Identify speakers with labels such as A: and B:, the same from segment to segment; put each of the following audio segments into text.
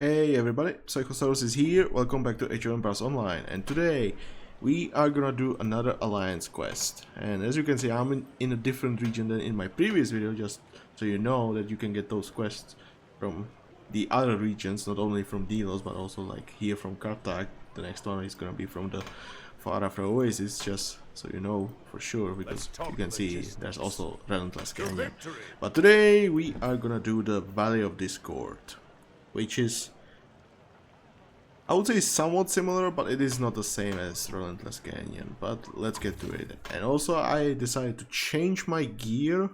A: Hey everybody, Psychosaurus is here. Welcome back to Age of Empires Online, and today we are gonna do another alliance quest. And as you can see, I'm in a different region than in my previous video, just so you know that you can get those quests from the other regions, not only from Delos but also like here from Kartag. The next one is gonna be from the Far After Oasis, just so you know for sure, because you can see there's also Relentless Canyon. But today we are gonna do the Valley of Discord, which is, I would say, somewhat similar, but it is not the same as Relentless Canyon. But let's get to it. And also I decided to change my gear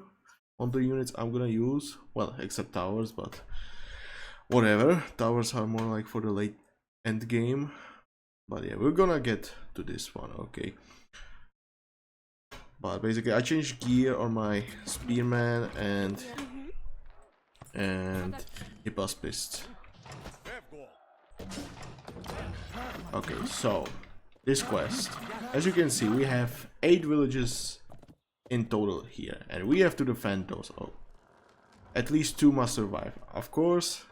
A: on the units I'm gonna use. Well, except towers, but whatever. Towers are more like for the late end game. But yeah, we're gonna get to this one, okay. But basically I changed gear on my Spearman and Hippospist. Okay, so this quest, as you can see, we have 8 villages in total here, and we have to defend those. Oh, at least 2 must survive. Of course,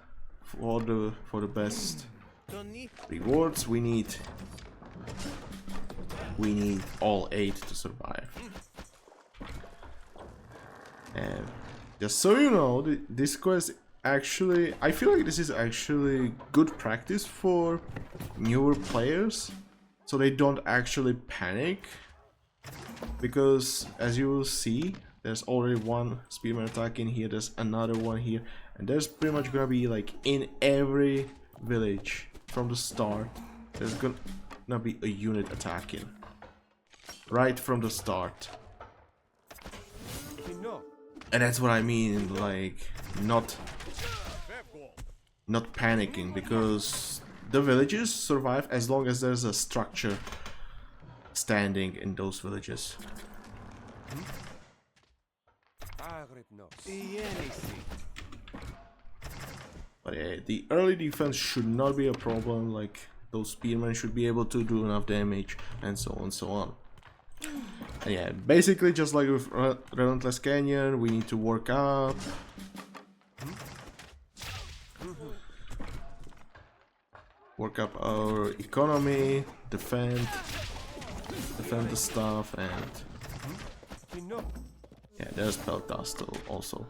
A: for the best rewards, we need all 8 to survive. And just so you know, this quest actually, I feel like this is actually good practice for newer players, so they don't actually panic, because as you will see, there's already one spearman attack in here, there's another one here, and there's pretty much gonna be like in every village from the start, there's gonna be a unit attacking right from the start. And that's what I mean, like not panicking, because the villages survive as long as there's a structure standing in those villages. But yeah, the early defense should not be a problem, like those spearmen should be able to do enough damage and so on and so on. And yeah, basically just like with Relentless Canyon, we need to work up. Work up our economy, defend the stuff, and yeah, there's Peltas also.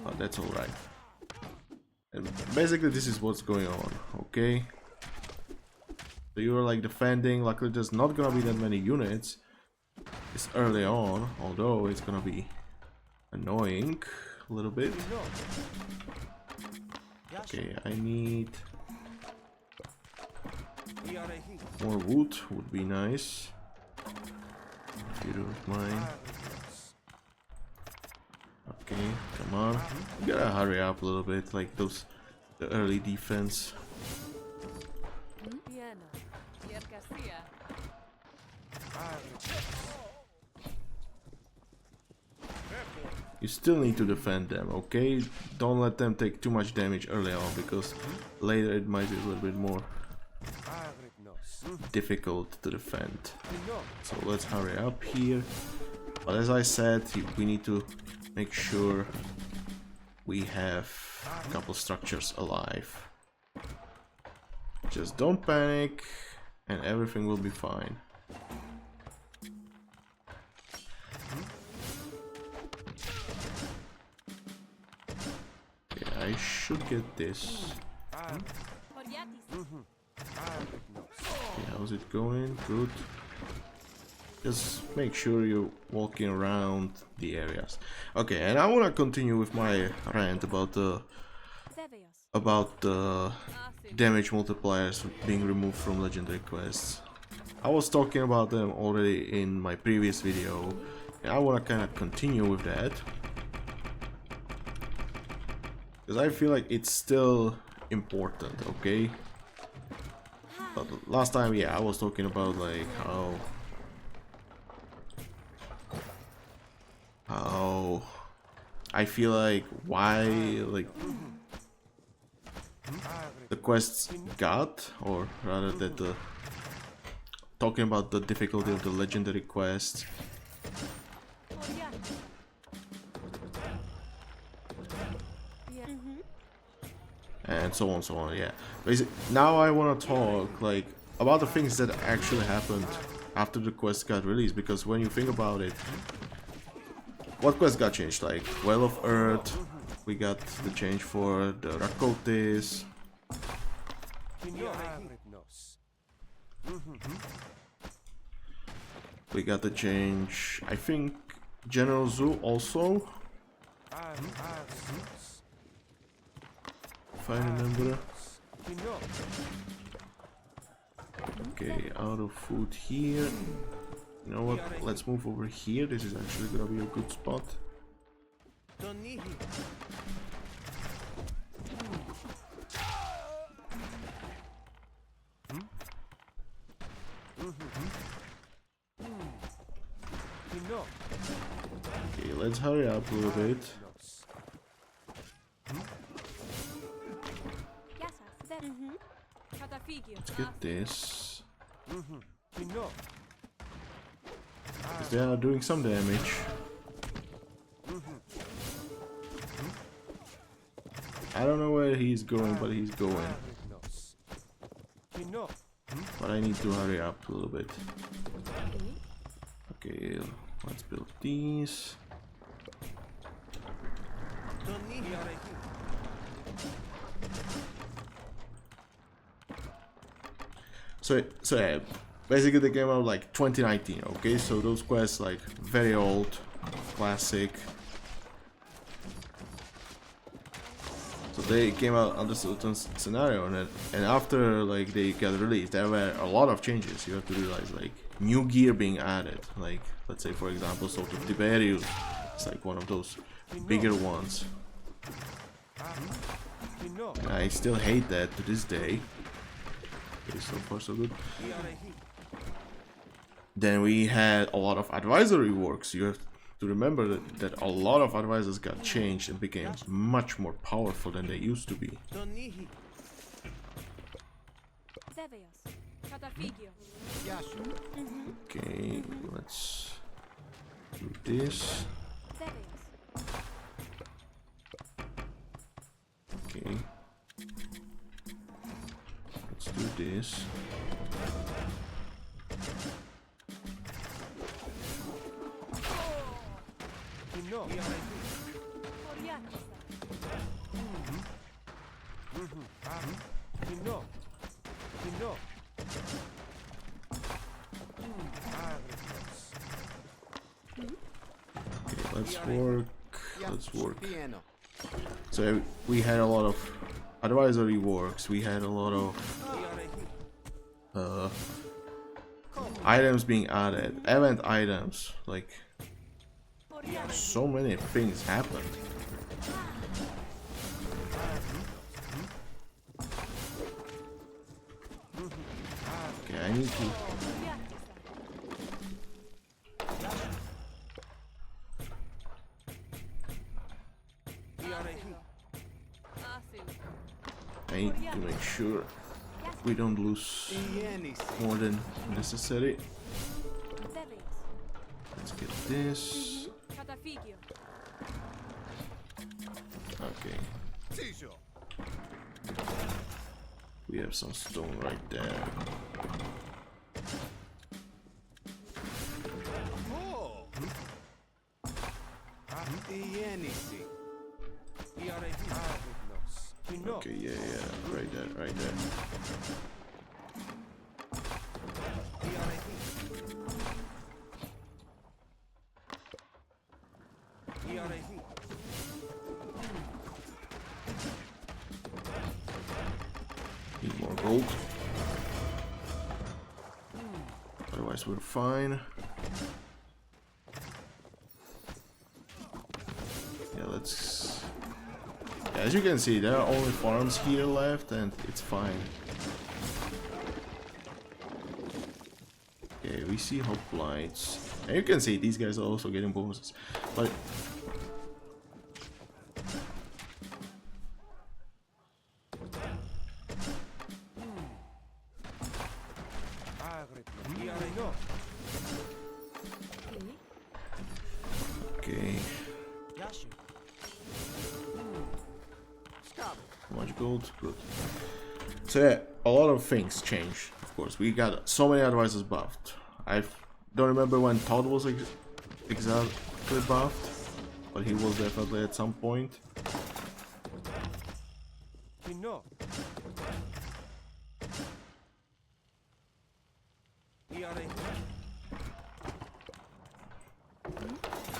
A: But that's alright. And basically this is what's going on, okay? So you're like defending, luckily there's not gonna be that many units. It's early on, although it's gonna be annoying a little bit. Okay, I need more wood, would be nice, if you don't mind. Okay, come on, you gotta hurry up a little bit, like the early defense. You still need to defend them, okay? Don't let them take too much damage early on, because later it might be a little bit more difficult to defend. So let's hurry up here. But as I said, we need to make sure we have a couple structures alive. Just don't panic and everything will be fine. I should get this. Okay, how's it going? Good. Just make sure you're walking around the areas. Okay, and I want to continue with my rant about the damage multipliers being removed from legendary quests. I was talking about them already in my previous video, and I want to kind of continue with that. Because I feel like it's still important, okay? But last time, yeah, I was talking about like how I feel like why like the quests got, or rather that the talking about the difficulty of the legendary quests. and so on, so on. Yeah. Basically, now I want to talk like about the things that actually happened after the quest got released, because when you think about it, what quest got changed? Like Well of Earth, we got the change for the Rakotis. We got the change, I think, General Zoo also, if I remember. Okay, out of food here. You know what? Let's move over here. This is actually gonna be a good spot. Okay, let's hurry up a little bit. Let's get this. Because they are doing some damage. I don't know where he's going, but he's going. But I need to hurry up a little bit. Okay, let's build these. So yeah, basically they came out like 2019, okay? So those quests like very old, classic. So they came out under certain scenario, and after like they got released, there were a lot of changes. You have to realize, like new gear being added. Like let's say for example, Salt of Tiberius. It's like one of those bigger ones. And I still hate that to this day. Okay, so far so good. Then we had a lot of advisory works. You have to remember that a lot of advisors got changed and became much more powerful than they used to be. Okay, let's do this. Okay. Let's do this. Okay, let's work. Let's work. So we had a lot of advisory works. We had a lot of items being added, event items. Like so many things happened. Okay, I need to. I need to make sure we don't lose more than necessary. Let's get this. Okay. We have some stone right there. Okay, yeah, right there, right there. Need more gold. Otherwise we're fine. Yeah, let's... Yeah, as you can see, there are only farms here left and it's fine. Okay, we see hoplites. And you can see these guys are also getting bonuses. But okay. How much gold? Good. So yeah, a lot of things changed. Of course, we got so many advisors buffed. I don't remember when Todd was exactly buffed, but he was definitely at some point.
B: No.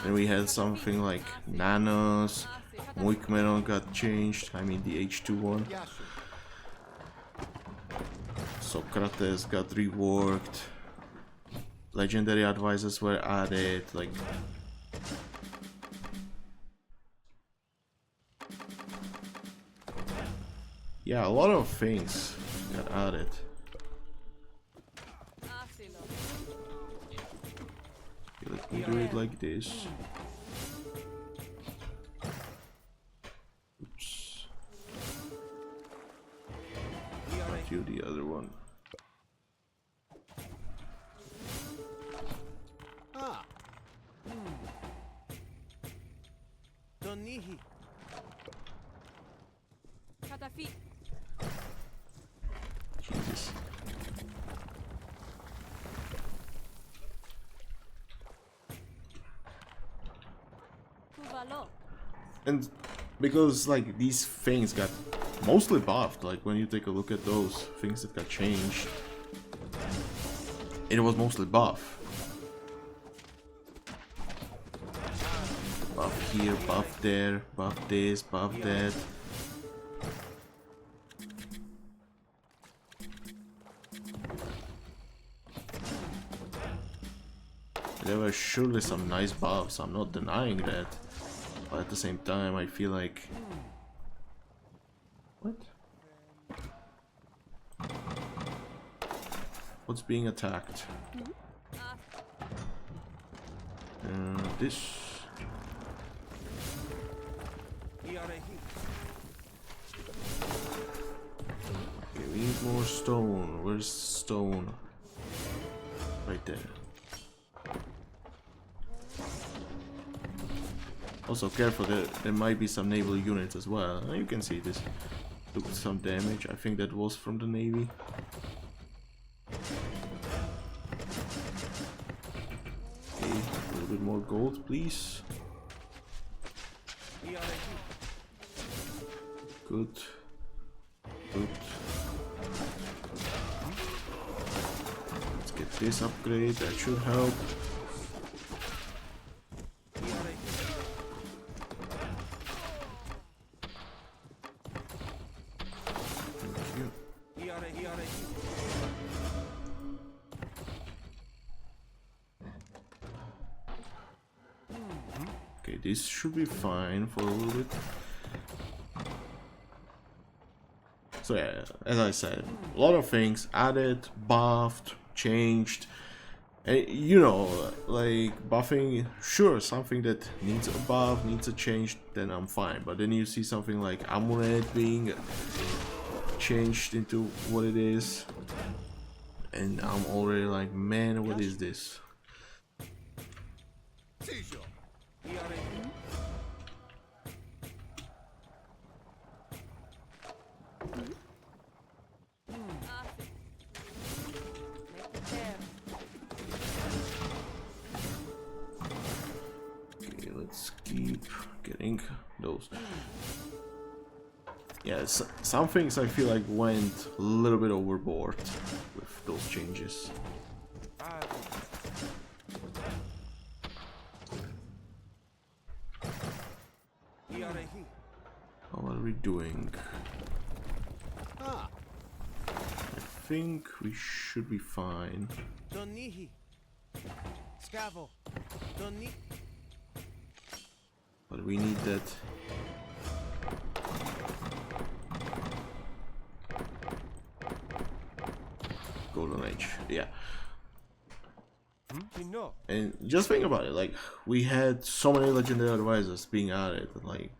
A: And we had something like Nanos, Muikmenon got changed, I mean the H2 one. Socrates got reworked. Legendary advisors were added, like... Yeah, a lot of things got added. Okay, let me do it like this. Oops. Do the other one. Jesus. And because like these things got mostly buffed, like when you take a look at those things that got changed, it was mostly buff. Buff here, buff there, buff this, buff that. There were surely some nice buffs, I'm not denying that. But at the same time, I feel like... What? What's being attacked? This... Okay, we need more stone. Where's stone? Right there. Also careful, there might be some naval units as well. You can see this took some damage. I think that was from the navy. Okay, a little bit more gold, please. Good. Good. Let's get this upgrade, that should help. Okay, this should be fine for a little bit. So yeah, as I said, a lot of things added, buffed, changed. And you know, like buffing, sure, something that needs a buff, needs a change, then I'm fine. But then you see something like Amulet being changed into what it is, and I'm already like, man, what is this? Okay, let's keep getting those. Yeah, some things I feel like went a little bit overboard with those changes. How are we doing? I think we should be fine. But we need that. Golden Age, yeah. And just think about it, like we had so many legendary advisors being added, like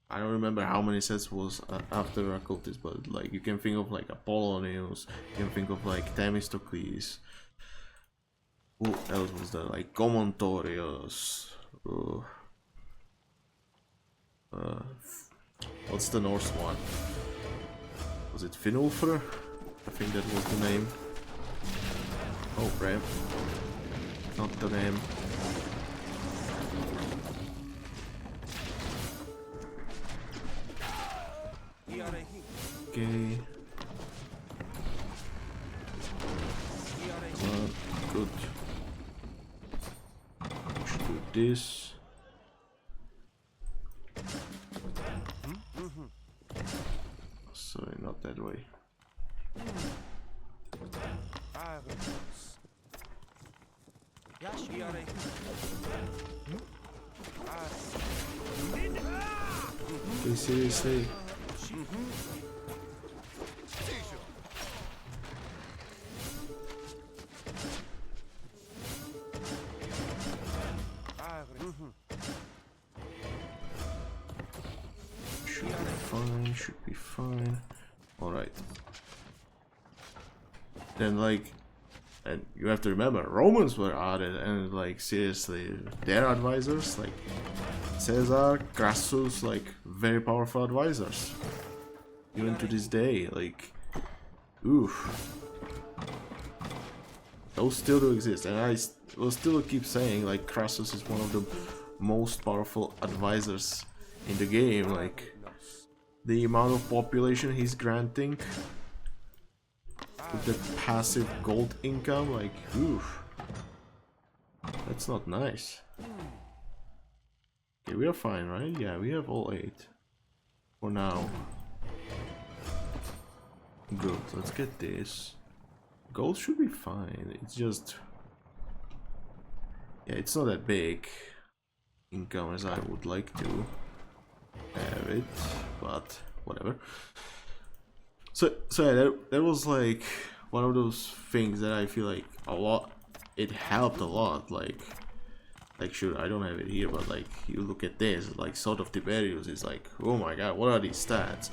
A: I don't remember how many sets was after Occultist, but like you can think of like Apollonius, you can think of like Themistocles. Who else was there? Like Comontorius. What's the Norse one? Was it Finulfer? I think that was the name. Oh, crap. Not the name. Okay. Good. Should do this. Sorry, not that way. Okay, seriously. Should be fine. Alright. Then like, and you have to remember, Romans were added, and like seriously, their advisors, like Caesar, Crassus, like very powerful advisors. Even to this day, like, oof. Those still do exist, and I will still keep saying like Crassus is one of the most powerful advisors in the game. Like, the amount of population he's granting with the passive gold income, like, oof. That's not nice. Okay, we are fine, right? Yeah, we have all 8. For now. Good, let's get this. Gold should be fine, it's just... yeah, it's not that big income as I would like to have it, but whatever. So yeah, that was like one of those things that I feel like a lot, it helped a lot. Like sure, I don't have it here, but like you look at this, like Sword of Tiberius is like, oh my god, what are these stats?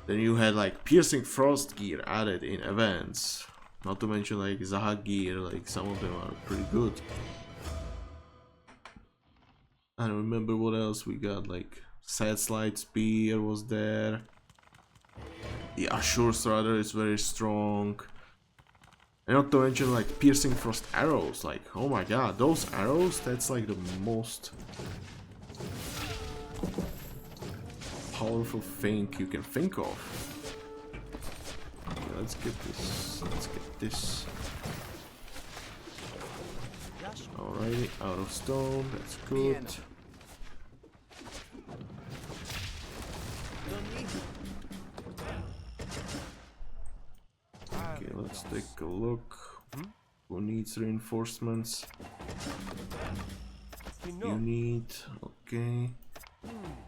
A: Then you had like Piercing Frost gear added in events, not to mention like Zaha gear, like some of them are pretty good. I don't remember what else we got, like Sad Slide Spear was there. The Ashur Strider is very strong. And not to mention like Piercing Frost arrows, like oh my god, those arrows, that's like the most powerful thing you can think of. Okay, let's get this, let's get this. Alrighty, out of stone, that's good. Okay, let's take a look. Who needs reinforcements? You need, okay.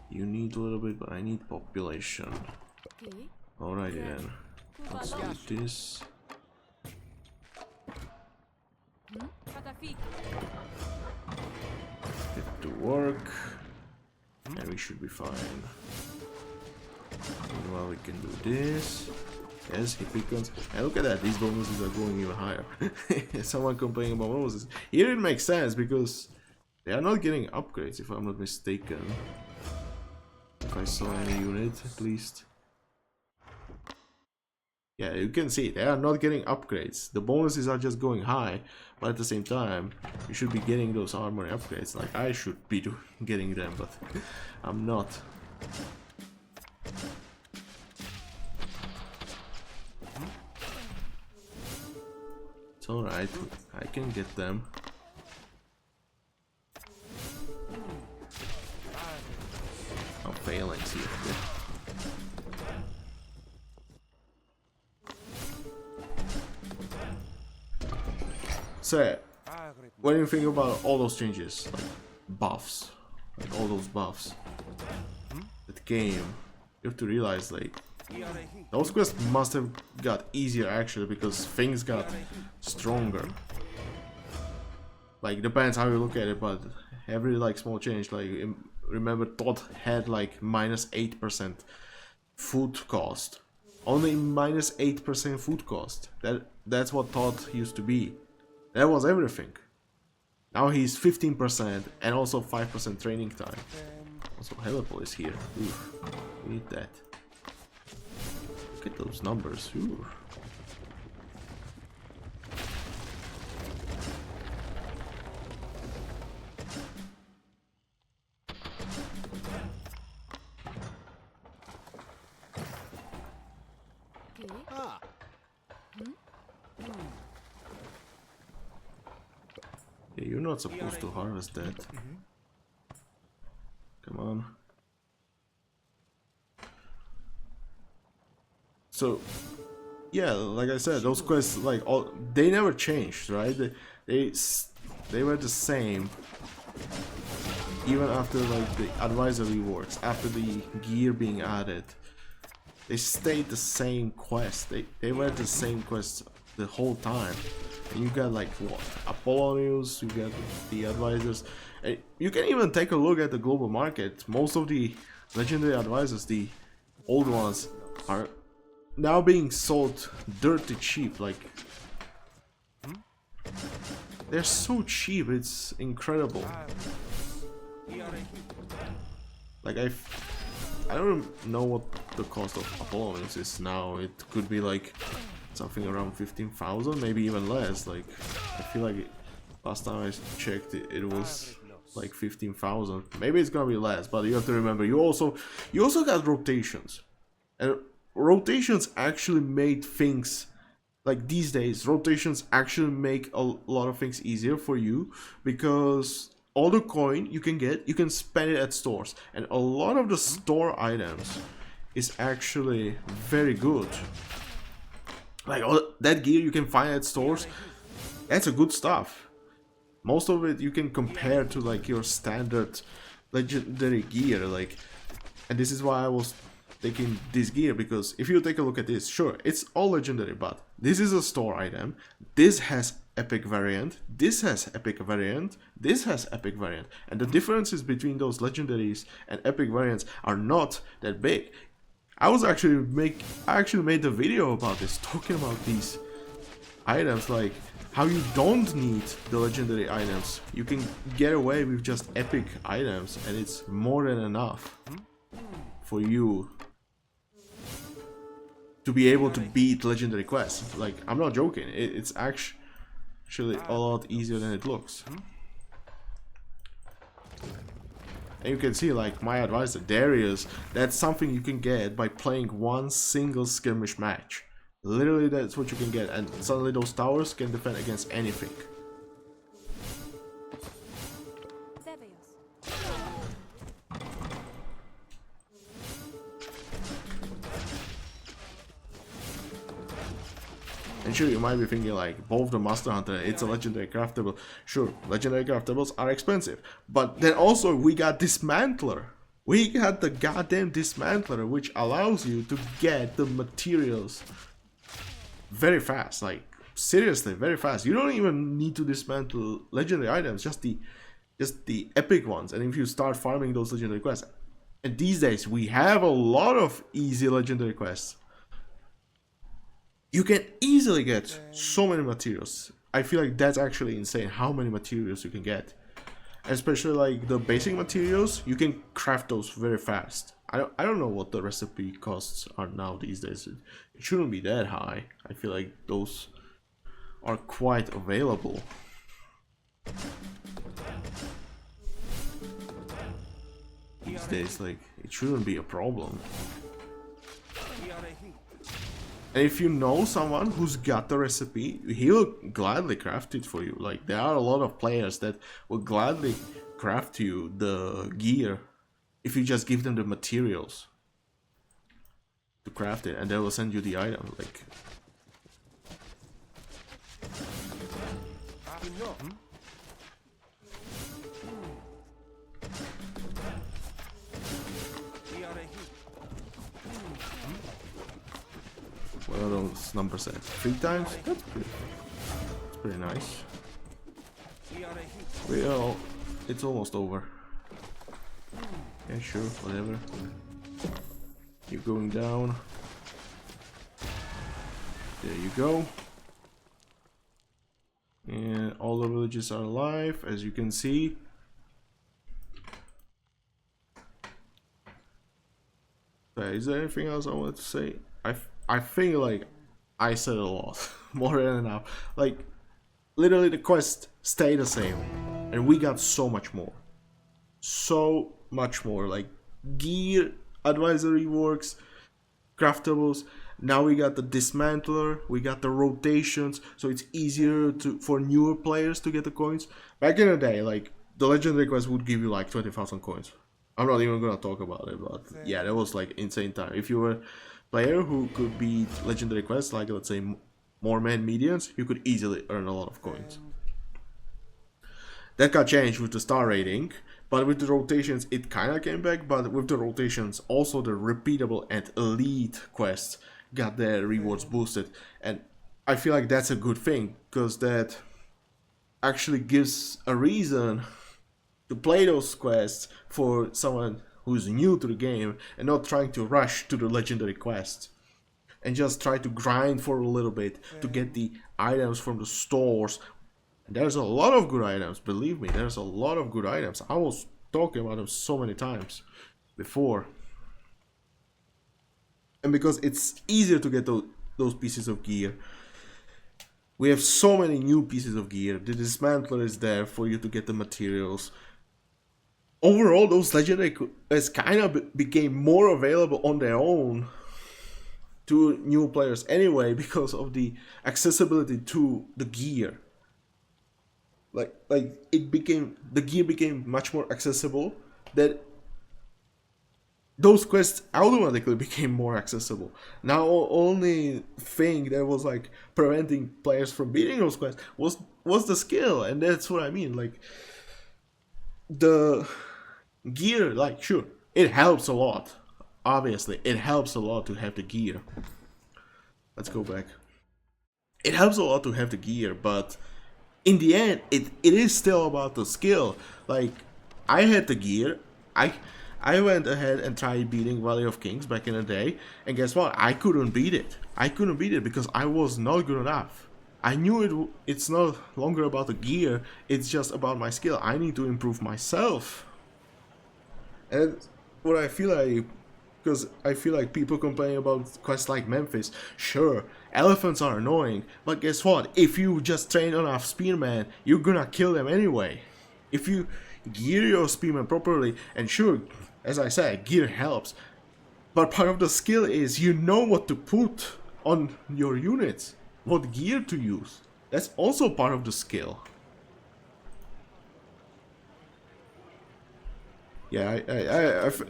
A: You need a little bit, but I need population. Alrighty then. Let's do this. Get to work. And we should be fine. Meanwhile, we can do this. Yes, he beacons. And look at that, these bonuses are going even higher. Someone complaining about bonuses. Here it makes sense because they are not getting upgrades, if I'm not mistaken. If I saw any unit, at least. Yeah, you can see they are not getting upgrades. The bonuses are just going high, but at the same time, you should be getting those armory upgrades. Like I should be getting them, but I'm not. It's alright, I can get them. I'm failing here. Yeah. So, what do you think about all those changes? Like buffs, like all those buffs that came. You have to realize, like, those quests must have got easier actually because things got stronger. Like, depends how you look at it, but every like small change, like remember Todd had like -8% food cost. Only -8% food cost. That's what Todd used to be. That was everything. Now he's 15% and also 5% training time. Also Helipol is here. Oof, we need that. Look at those numbers. Ooh. Yeah, you're not supposed to harvest that. Come on. So, yeah, like I said, those quests, like, they never changed, right? They were the same. Even after, like, the advisory rewards, after the gear being added, they stayed the same quest. They were the same quests the whole time. And you got, like, what, Apollonius, you got the advisors, and you can even take a look at the global market. Most of the legendary advisors, the old ones, are now being sold dirty cheap. Like, they're so cheap, it's incredible. Like, I don't know what the cost of Apollonius is now. It could be like something around 15,000, maybe even less. Like, I feel like last time I checked it was like 15,000. Maybe it's gonna be less, but you have to remember you also got rotations, and rotations actually made things, like, these days rotations actually make a lot of things easier for you, because all the coin you can get, you can spend it at stores, and a lot of the store items is actually very good. Like, all that gear you can find at stores, that's a good stuff. Most of it you can compare to, like, your standard legendary gear, like, and this is why I was taking this gear, because if you take a look at this, sure, it's all legendary, but this is a store item, this has epic variant, this has epic variant, this has epic variant, and the differences between those legendaries and epic variants are not that big. I actually made a video about this, talking about these items, like how you don't need the legendary items. You can get away with just epic items, and it's more than enough for you to be able to beat legendary quests. Like, I'm not joking, it's actually a lot easier than it looks. And you can see, like, my advisor Darius, that's something you can get by playing one single skirmish match. Literally, that's what you can get, and suddenly those towers can defend against anything. And sure, you might be thinking, like, both the Master Hunter, it's a legendary craftable. Sure, legendary craftables are expensive, but then also we got Dismantler. We got the goddamn Dismantler, which allows you to get the materials very fast. Like, seriously, very fast. You don't even need to dismantle legendary items, just the epic ones. And if you start farming those legendary quests, and these days we have a lot of easy legendary quests, you can easily get so many materials. I feel like that's actually insane how many materials you can get. Especially, like, the basic materials, you can craft those very fast. I don't know what the recipe costs are now these days. It shouldn't be that high. I feel like those are quite available. These days, like, it shouldn't be a problem. And if you know someone who's got the recipe, he'll gladly craft it for you. Like, there are a lot of players that will gladly craft you the gear if you just give them the materials to craft it, and they will send you the item. Like, what are those numbers at? 3 times? That's pretty nice. Well, it's almost over. Yeah, sure, whatever. Keep going down. There you go. And all the villages are alive, as you can see. Is there anything else I wanted to say? I think like I said a lot, more than enough. Like literally the quest stayed the same, and we got so much more. So much more, like gear, advisory works, craftables. Now we got the dismantler, we got the rotations, so it's easier for newer players to get the coins. Back in the day, like the legendary quest would give you like 20,000 coins. I'm not even gonna talk about it, but yeah, that was like insane time. If you were a player who could beat legendary quests, like let's say more man medians, you could easily earn a lot of coins. That got changed with the star rating, but with the rotations it kinda came back, but with the rotations also the repeatable and elite quests got their rewards boosted, and I feel like that's a good thing, because that actually gives a reason to play those quests for someone who's new to the game and not trying to rush to the legendary quests and just try to grind for a little bit to get the items from the stores. And there's a lot of good items, believe me, there's a lot of good items. I was talking about them so many times before. And because it's easier to get those pieces of gear, we have so many new pieces of gear. The dismantler is there for you to get the materials. Overall, those legendary quests kind of became more available on their own to new players anyway, because of the accessibility to the gear. Like the gear became much more accessible, that those quests automatically became more accessible. Now only thing that was like preventing players from beating those quests was the skill, and that's what I mean. Like the gear, like sure, it helps a lot. Obviously, it helps a lot to have the gear. Let's go back. It helps a lot to have the gear, but in the end, it is still about the skill. Like I had the gear, I went ahead and tried beating Valley of Kings back in the day, and guess what? I couldn't beat it. I couldn't beat it because I was not good enough. I knew it's no longer about the gear, it's just about my skill. I need to improve myself. And what I feel like, because I feel like people complain about quests like Memphis. Sure, elephants are annoying, but guess what? If you just train enough spearmen, you're gonna kill them anyway. If you gear your spearmen properly, and sure, as I said, gear helps, but part of the skill is you know what to put on your units, what gear to use. That's also part of the skill. Yeah,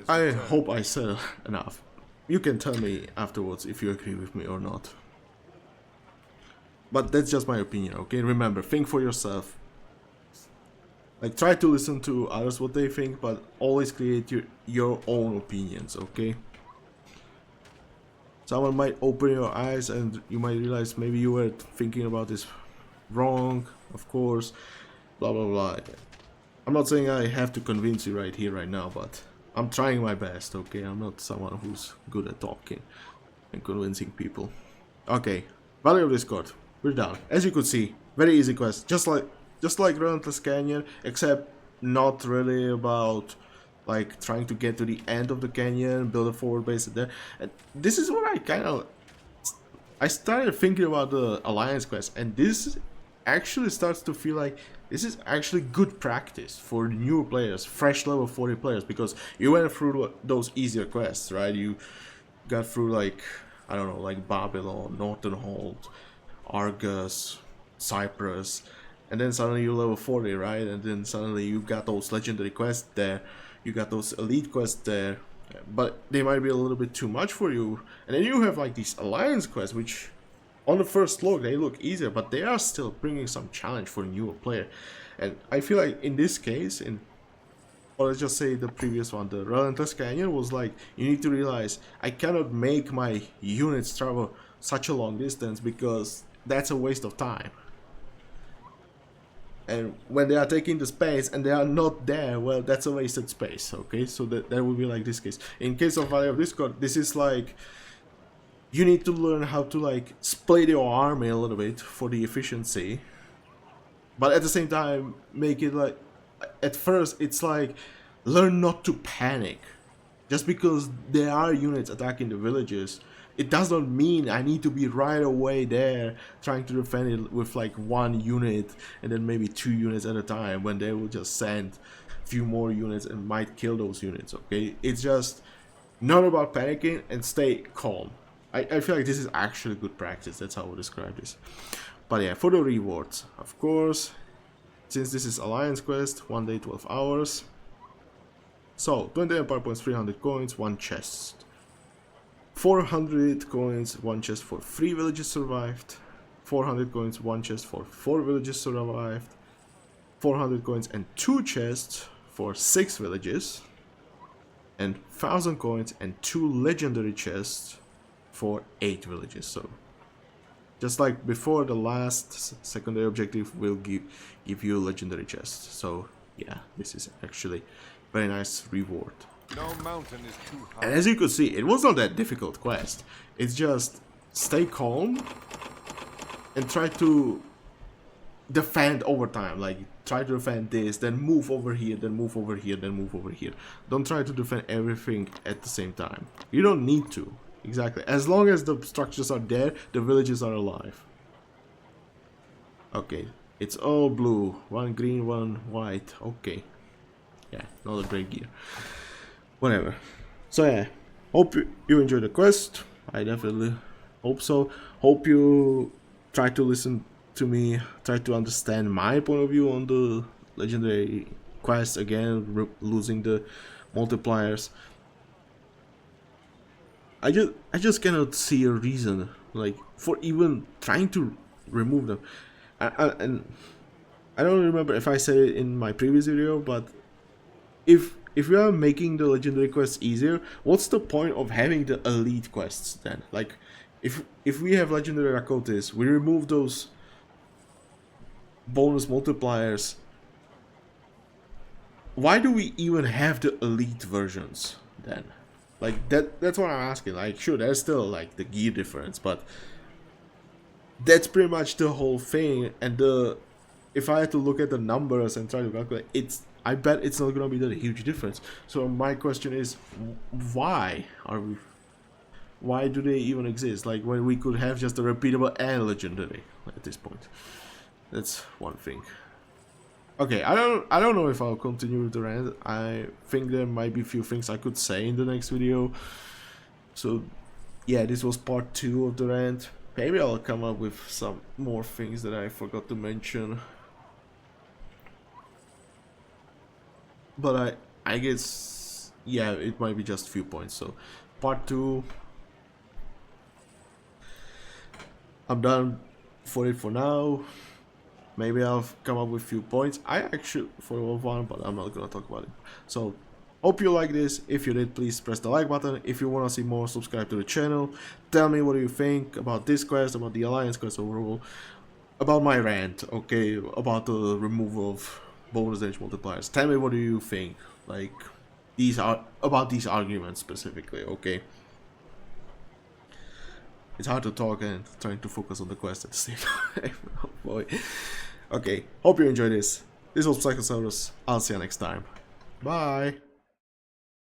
A: I hope I said enough. You can tell me afterwards if you agree with me or not. But that's just my opinion, okay? Remember, think for yourself. Like, try to listen to others what they think, but always create your own opinions, okay? Someone might open your eyes and you might realize maybe you were thinking about this wrong, of course, blah blah blah. I'm not saying I have to convince you right here, right now, but I'm trying my best, okay? I'm not someone who's good at talking and convincing people. Okay, Valley of Discord, we're done. As you could see, very easy quest, just like Relentless Canyon, except not really about like trying to get to the end of the canyon, build a forward base there. And this is what I started thinking about the Alliance quest, and this actually starts to feel like this is actually good practice for new players, fresh level 40 players, because you went through those easier quests, right? You got through like, I don't know, like Babylon, Northernhold, Argus, Cyprus, and then suddenly you're level 40, right? And then suddenly you got those legendary quests there, you got those elite quests there, but they might be a little bit too much for you. And then you have like these Alliance quests, which on the first look they look easier, but they are still bringing some challenge for a newer player. And I feel like in this case, or let's just say the previous one, the Relentless Canyon, was like, you need to realize I cannot make my units travel such a long distance because that's a waste of time. And when they are taking the space and they are not there, well, that's a wasted space, okay? So that would be like this case. In case of Valley of Discord, this is like, you need to learn how to like split your army a little bit for the efficiency. But at the same time, make it like, at first, it's like, learn not to panic. Just because there are units attacking the villages, It does not mean I need to be right away there trying to defend it with like 1 unit and then maybe 2 units at a time, when they will just send a few more units and might kill those units, okay? It's just not about panicking, and stay calm. I feel like this is actually good practice. That's how I would describe this. But yeah, for the rewards, of course, since this is Alliance Quest, 1 day, 12 hours. So, 20 empire points, 300 coins, 1 chest. 400 coins, 1 chest for 3 villages survived. 400 coins, 1 chest for 4 villages survived. 400 coins and 2 chests for 6 villages. And 1000 coins and 2 legendary chests for 8 villages. So just like before, the last secondary objective will give you a legendary chest. So yeah, this is actually very nice reward.
B: No mountain is too high.
A: And as you could see, it was not that difficult quest. It's just stay calm and try to defend over time. Like, try to defend this, then move over here, then move over here, then move over here. Don't try to defend everything at the same time. You don't need to. Exactly. As long as the structures are there, the villages are alive. Okay. It's all blue. 1 green, 1 white. Okay. Yeah, not a great gear. Whatever. So yeah, hope you enjoyed the quest. I definitely hope so. Hope you try to listen to me, try to understand my point of view on the legendary quest again, losing the multipliers. I just cannot see a reason like for even trying to remove them. And I don't remember if I said it in my previous video, but if we are making the legendary quests easier, what's the point of having the elite quests then? Like, if we have legendary Rakotis, we remove those bonus multipliers. Why do we even have the elite versions then? Like, that's what I'm asking. Like, sure, there's still like the gear difference, but that's pretty much the whole thing. And if I had to look at the numbers and try to calculate, I bet it's not gonna be that huge difference. So my question is, why do they even exist? Like, when we could have just a repeatable and legendary at this point. That's one thing. Okay, I don't know if I'll continue with the rant. I think there might be a few things I could say in the next video. So yeah, this was part 2 of the rant. Maybe I'll come up with some more things that I forgot to mention. But I guess, yeah, it might be just a few points. So part 2, I'm done for it for now. Maybe I'll come up with a few points. I actually thought of one, but I'm not gonna talk about it. So hope you like this. If you did, please press the like button. If you want to see more, subscribe to the channel. Tell me what do you think about this quest, about the Alliance quest overall, about my rant, okay, about the removal of bonus damage multipliers. Tell me what do you think, like, about these arguments specifically, okay? It's hard to talk and trying to focus on the quest at the same time. Oh boy. Okay, hope you enjoyed this. This was Psychosaurus. I'll see you next time. Bye.